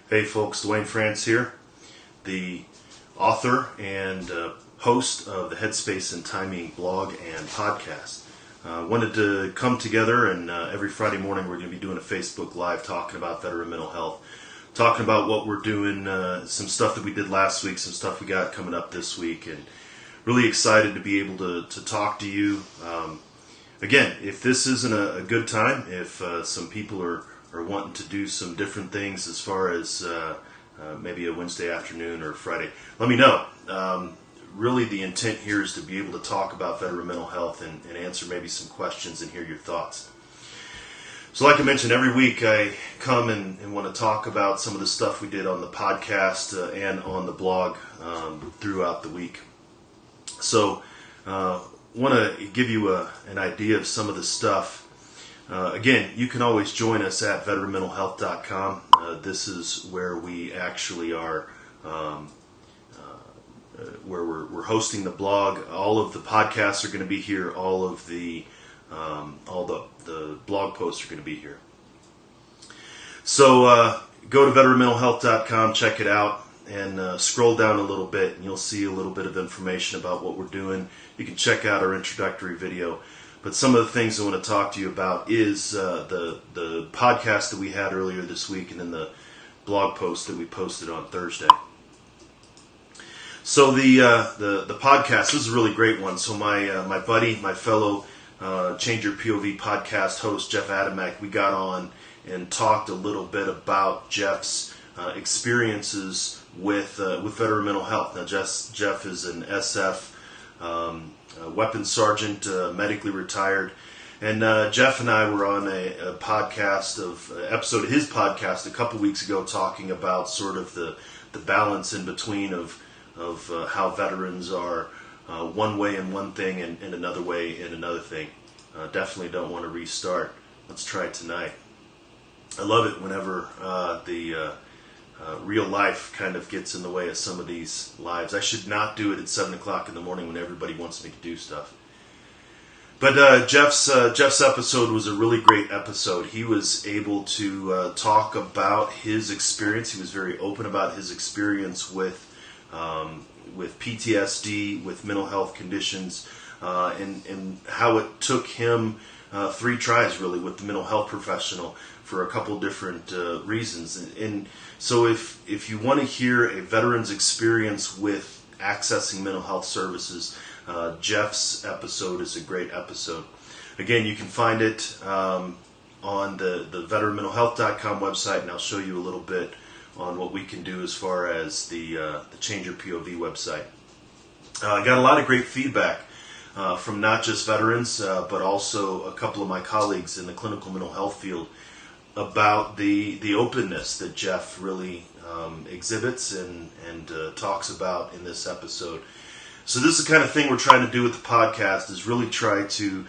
Hey folks, Dwayne France here, the author and host of the Headspace and Timing blog and podcast. Wanted to come together and every Friday morning we're going to be doing a Facebook Live talking about veteran mental health, talking about what we're doing, some stuff that we did last week, some stuff we got coming up this week, and really excited to be able to talk to you. Again, if this isn't a good time, if some people are wanting to do some different things as far as maybe a Wednesday afternoon or Friday, let me know. Really the intent here is to be able to talk about veteran mental health and answer maybe some questions and hear your thoughts. So like I mentioned, every week I come and want to talk about some of the stuff we did on the podcast and on the blog throughout the week. So want to give you an idea of some of the stuff. Again, you can always join us at veteranmentalhealth.com. This is where we actually are, where we're hosting the blog. All of the podcasts are going to be here. All the blog posts are going to be here. So go to veteranmentalhealth.com, check it out, and scroll down a little bit, and you'll see a little bit of information about what we're doing. You can check out our introductory video. But some of the things I want to talk to you about is the podcast that we had earlier this week, and then the blog post that we posted on Thursday. So the podcast, this is a really great one. So my buddy, my fellow Change Your POV podcast host, Jeff Adamek, we got on and talked a little bit about Jeff's experiences with veteran mental health. Now Jeff is an SF. Weapons sergeant, medically retired, and Jeff and I were on a episode of his podcast a couple weeks ago, talking about sort of the balance in between of how veterans are one way in one thing and another way in another thing. Definitely don't want to restart. Let's try it tonight. I love it whenever the real life kind of gets in the way of some of these lives. I should not do it at 7 o'clock in the morning when everybody wants me to do stuff. But Jeff's episode was a really great episode. He was able to talk about his experience. He was very open about his experience with PTSD, with mental health conditions, and how it took him 3 tries really with the mental health professional for a couple different reasons. And so if you want to hear a veteran's experience with accessing mental health services, Jeff's episode is a great episode. Again, you can find it on the veteranmentalhealth.com website, and I'll show you a little bit on what we can do as far as the Change Your POV website. I got a lot of great feedback from not just veterans, but also a couple of my colleagues in the clinical mental health field about the openness that Jeff really exhibits and talks about in this episode. So this is the kind of thing we're trying to do with the podcast, is really try to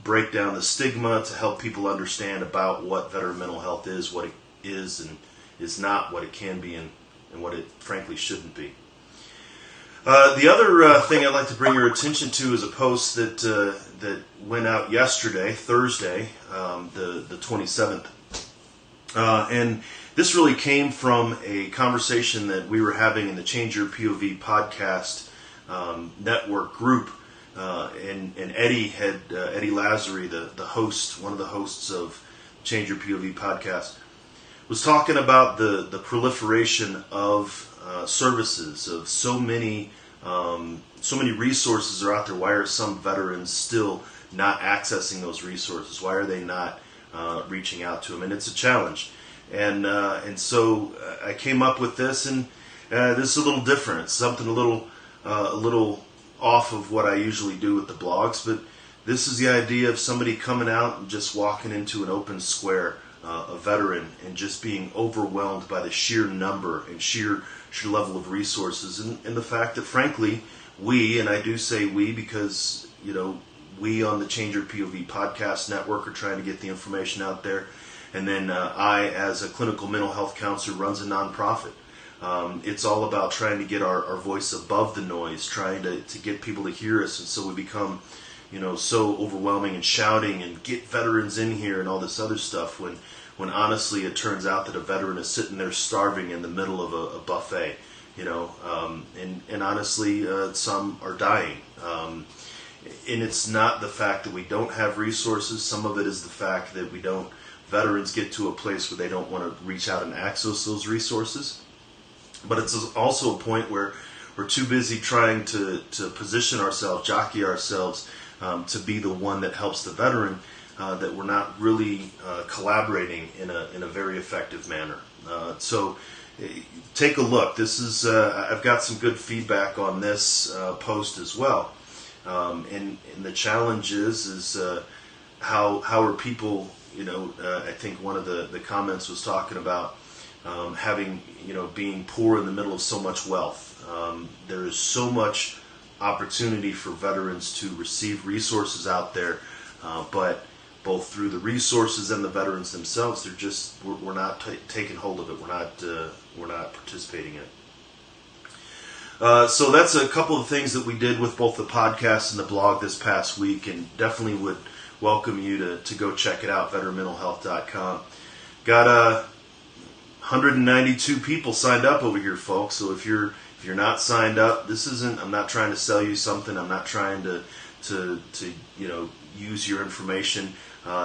break down the stigma, to help people understand about what veteran mental health is, what it is and is not, what it can be and what it frankly shouldn't be. The other thing I'd like to bring your attention to is a post that went out yesterday, Thursday, the 27th. And this really came from a conversation that we were having in the Change Your POV podcast network group. And Eddie Lazary, the host, one of the hosts of Change Your POV podcast, was talking about the proliferation of services, of so many resources are out there. Why are some veterans still not accessing those resources? Why are they not reaching out to them? And it's a challenge. And so I came up with this, and this is a little different. It's something a little off of what I usually do with the blogs, but this is the idea of somebody coming out and just walking into an open square, a veteran, and just being overwhelmed by the sheer number and sheer level of resources, and the fact that, frankly, we, and I do say we because, we on the Change Your POV podcast network are trying to get the information out there, and then I, as a clinical mental health counselor, runs a nonprofit. It's all about trying to get our voice above the noise, trying to get people to hear us, and so we become, so overwhelming and shouting and get veterans in here and all this other stuff when when honestly it turns out that a veteran is sitting there starving in the middle of a buffet, and honestly some are dying. And it's not the fact that we don't have resources. Some of it is the fact that veterans get to a place where they don't want to reach out and access those resources. But it's also a point where we're too busy trying to position ourselves, jockey ourselves to be the one that helps the veteran, that we're not really collaborating in a very effective manner. So take a look. This is I've got some good feedback on this post as well. And the challenge is how are people, I think one of the comments was talking about having, being poor in the middle of so much wealth. There is so much opportunity for veterans to receive resources out there, but both through the resources and the veterans themselves, we're not taking hold of it. We're not participating in it. So that's a couple of things that we did with both the podcast and the blog this past week, and definitely would welcome you to go check it out, veteranmentalhealth.com. Got 192 people signed up over here, folks. So if you're not signed up, I'm not trying to sell you something. I'm not trying to use your information.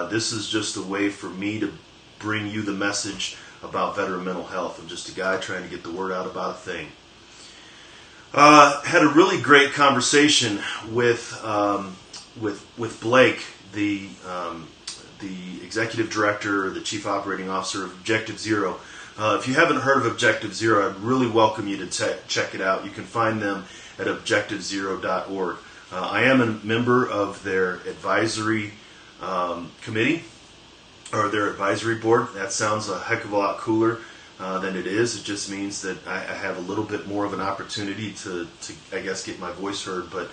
This is just a way for me to bring you the message about veteran mental health. I'm just a guy trying to get the word out about a thing. Had a really great conversation with Blake, the executive director, the chief operating officer of Objective Zero. If you haven't heard of Objective Zero, I'd really welcome you to check it out. You can find them at objectivezero.org. I am a member of their advisory committee, or their advisory board. That sounds a heck of a lot cooler than it is. It just means that I have a little bit more of an opportunity to I guess, get my voice heard. But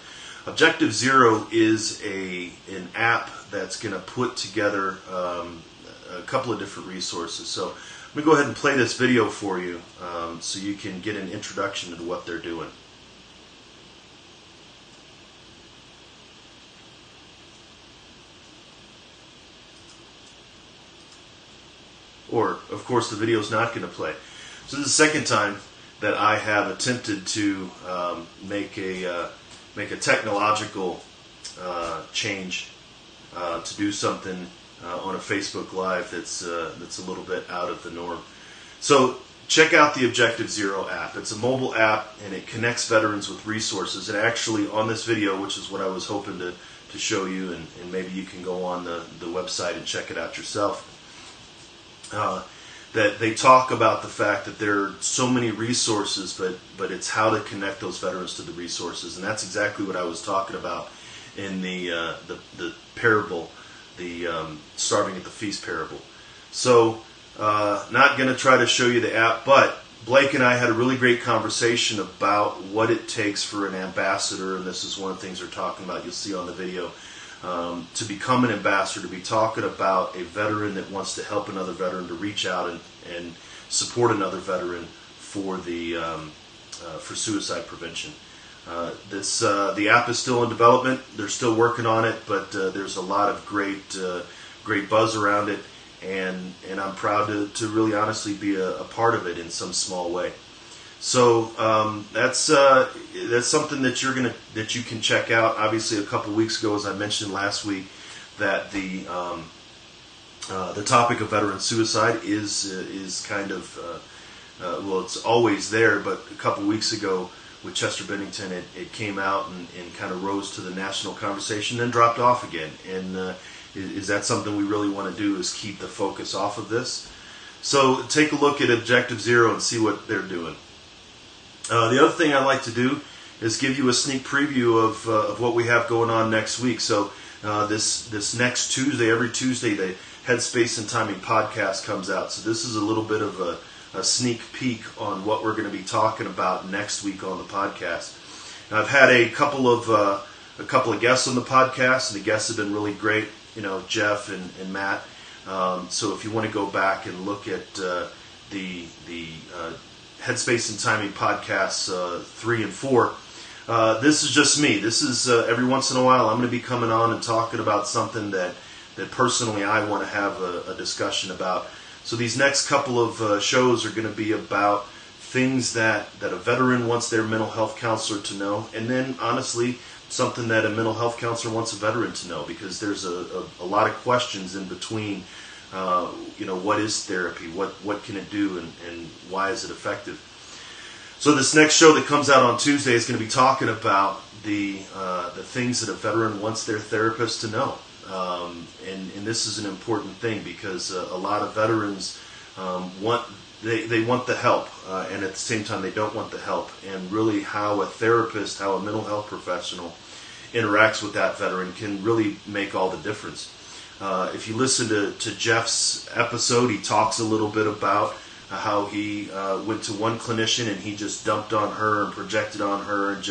Objective Zero is an app that's going to put together a couple of different resources. So I'm going to go ahead and play this video for you so you can get an introduction into what they're doing. Or, of course, the video is not going to play. So this is the second time that I have attempted to make a technological change to do something on a Facebook Live that's a little bit out of the norm. So check out the Objective Zero app. It's a mobile app, and it connects veterans with resources. And actually, on this video, which is what I was hoping to show you, and maybe you can go on the website and check it out yourself, that they talk about the fact that there are so many resources, but it's how to connect those veterans to the resources. And that's exactly what I was talking about in the parable, the starving at the feast parable. So not going to try to show you the app, but Blake and I had a really great conversation about what it takes for an ambassador, and this is one of the things we're talking about, you'll see on the video, to become an ambassador, to be talking about a veteran that wants to help another veteran, to reach out and support another veteran for for suicide prevention. The app is still in development. They're still working on it, but there's a lot of great buzz around it, and I'm proud to really honestly be a part of it in some small way. So that's something that you can check out. Obviously, a couple weeks ago, as I mentioned last week, that the topic of veteran suicide is kind of it's always there, but a couple weeks ago with Chester Bennington, it came out and kind of rose to the national conversation, then dropped off again. And is that something we really want to do, is keep the focus off of this? So take a look at Objective Zero and see what they're doing. The other thing I like to do is give you a sneak preview of what we have going on next week. So this next Tuesday, every Tuesday, the Headspace and Timing podcast comes out. So this is a little bit of a sneak peek on what we're going to be talking about next week on the podcast. Now, I've had a couple of guests on the podcast, and the guests have been really great. Jeff and Matt. So if you want to go back and look at the Headspace and Timing podcasts 3 and 4, this is just me. This is every once in a while I'm going to be coming on and talking about something that personally I want to have a discussion about. So these next couple of shows are going to be about things that a veteran wants their mental health counselor to know, and then honestly something that a mental health counselor wants a veteran to know, because there's a lot of questions in between. What is therapy? What can it do, and why is it effective? So this next show that comes out on Tuesday is going to be talking about the things that a veteran wants their therapist to know. And this is an important thing, because a lot of veterans want the help, and at the same time they don't want the help. And really how a therapist, how a mental health professional interacts with that veteran can really make all the difference. If you listen to Jeff's episode, he talks a little bit about how he went to one clinician and he just dumped on her and projected on her, and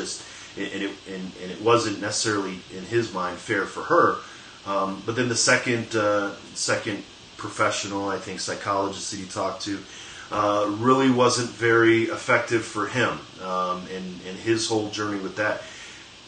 it wasn't necessarily in his mind fair for her. But then the second professional, I think psychologist that he talked to, really wasn't very effective for him in his whole journey with that.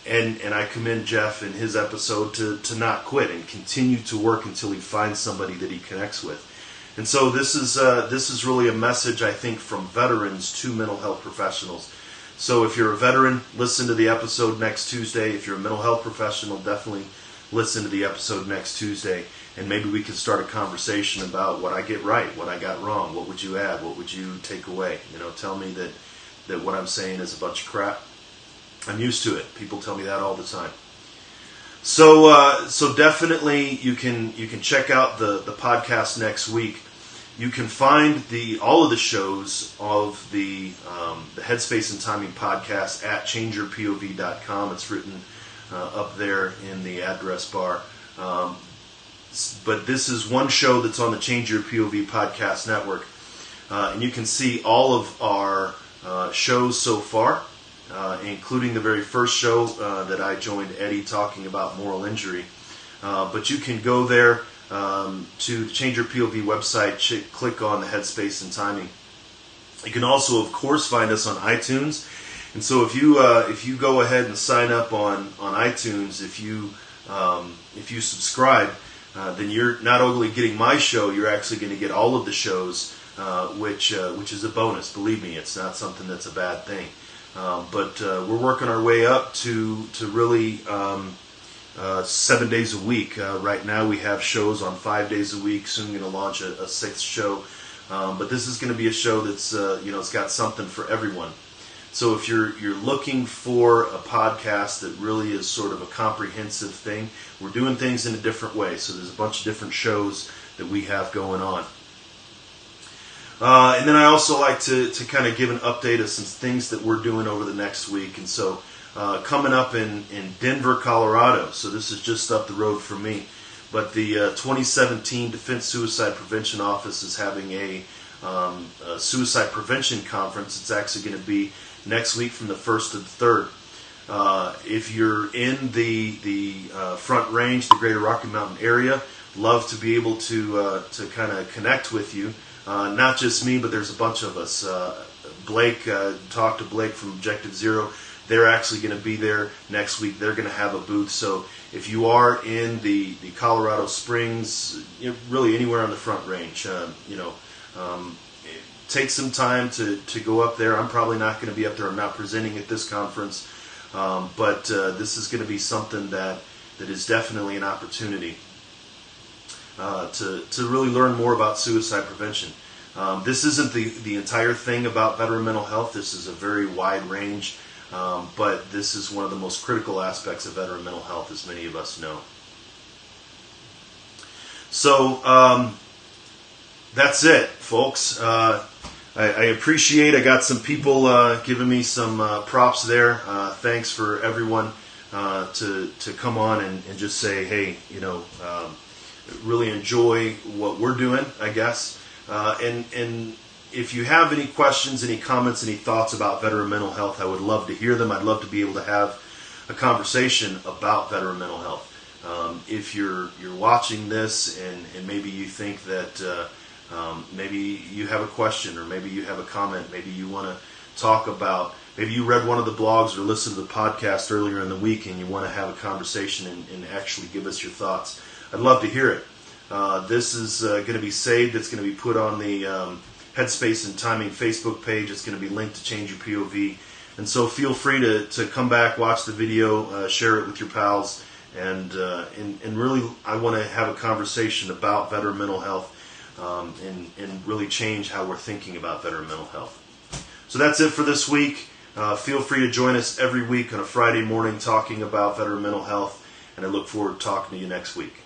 And I commend Jeff in his episode to not quit and continue to work until he finds somebody that he connects with. And so this is really a message, I think, from veterans to mental health professionals. So if you're a veteran, listen to the episode next Tuesday. If you're a mental health professional, definitely listen to the episode next Tuesday, and maybe we can start a conversation about what I get right, what I got wrong, what would you add, what would you take away. Tell me that what I'm saying is a bunch of crap. I'm used to it. People tell me that all the time. So definitely you can check out the podcast next week. You can find all of the shows of the Headspace and Timing podcast at changeyourpov.com. It's written up there in the address bar. But this is one show that's on the Change Your POV podcast network. And you can see all of our shows so far, including the very first show that I joined Eddie talking about moral injury. But you can go there to the Change Your POV website, click on the Headspace and Timing. You can also, of course, find us on iTunes. And so if you go ahead and sign up on iTunes, if you subscribe, then you're not only getting my show, you're actually going to get all of the shows, which is a bonus. Believe me, it's not something that's a bad thing. But we're working our way up to really 7 days a week. Right now we have shows on 5 days a week. Soon going to launch a sixth show. But this is going to be a show that's it's got something for everyone. So if you're looking for a podcast that really is sort of a comprehensive thing, we're doing things in a different way. So there's a bunch of different shows that we have going on. And then I also like to kind of give an update of some things that we're doing over the next week. And so coming up in Denver, Colorado, so this is just up the road from me, but the 2017 Defense Suicide Prevention Office is having a suicide prevention conference. It's actually going to be next week from the 1st to the 3rd. If you're in the Front Range, the Greater Rocky Mountain area, love to be able to kind of connect with you. Not just me, but there's a bunch of us. Blake, talked to Blake from Objective Zero. They're actually going to be there next week. They're going to have a booth. So if you are in the Colorado Springs, really anywhere on the Front Range, take some time to go up there. I'm probably not going to be up there. I'm not presenting at this conference. But this is going to be something that is definitely an opportunity to really learn more about suicide prevention. This isn't the entire thing about veteran mental health. This is a very wide range, but this is one of the most critical aspects of veteran mental health, as many of us know. So that's it, folks. I appreciate. I got some people giving me some props there. Thanks for everyone to come on and just say, hey, really enjoy what we're doing, I guess. And if you have any questions, any comments, any thoughts about veteran mental health, I would love to hear them. I'd love to be able to have a conversation about veteran mental health. If you're watching this and maybe you think that maybe you have a question, or maybe you have a comment, maybe you want to talk about, maybe you read one of the blogs or listened to the podcast earlier in the week and you want to have a conversation and actually give us your thoughts, I'd love to hear it. This is going to be saved. It's going to be put on the Headspace and Timing Facebook page. It's going to be linked to Change Your POV. And so feel free to come back, watch the video, share it with your pals, and really I want to have a conversation about veteran mental health and really change how we're thinking about veteran mental health. So that's it for this week. Feel free to join us every week on a Friday morning talking about veteran mental health, and I look forward to talking to you next week.